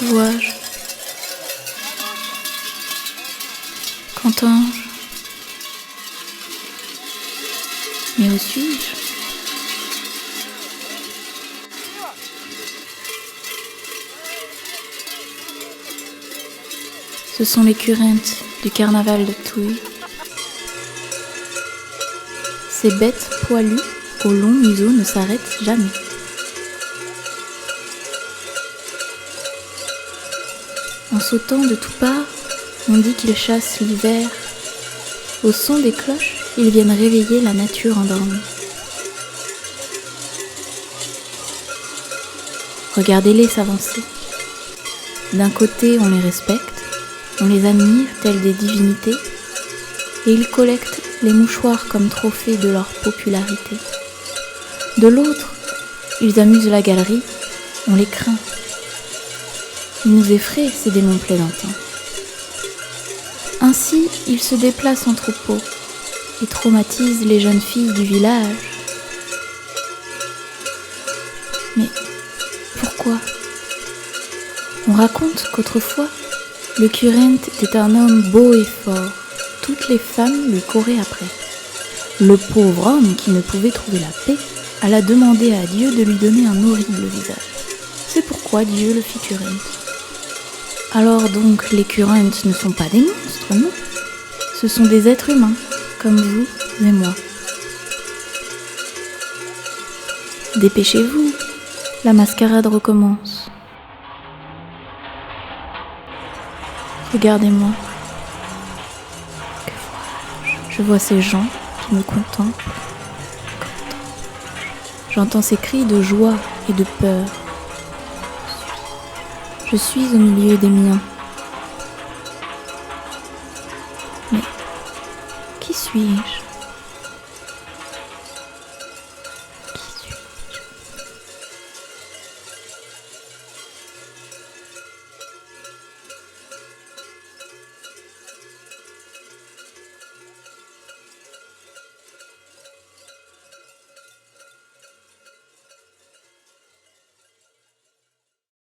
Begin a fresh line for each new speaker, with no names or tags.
Que vois-je? Qu'entends-je? Mais où suis-je? Ce sont les currentes du carnaval de Touille. Ces bêtes poilues au long museau ne s'arrêtent jamais. En sautant de toutes parts, on dit qu'ils chassent l'hiver. Au son des cloches, ils viennent réveiller la nature endormie. Regardez-les s'avancer. D'un côté, on les respecte, on les admire tels des divinités, et ils collectent les mouchoirs comme trophée de leur popularité. De l'autre, ils amusent la galerie, on les craint. Ils nous effraient, ces démons plaisantins. Ainsi, ils se déplacent en troupeau et traumatisent les jeunes filles du village. Mais pourquoi? On raconte qu'autrefois, le current était un homme beau et fort. Toutes les femmes lui couraient après. Le pauvre homme, qui ne pouvait trouver la paix, alla demander à Dieu de lui donner un horrible visage. C'est pourquoi Dieu le fit current. Alors donc, les currents ne sont pas des monstres, non. Ce sont des êtres humains, comme vous et moi. Dépêchez-vous, la mascarade recommence. Regardez-moi. Que vois-je? Je vois ces gens qui me contemplent. J'entends ces cris de joie et de peur. Je suis au milieu des miens. Mais qui suis-je?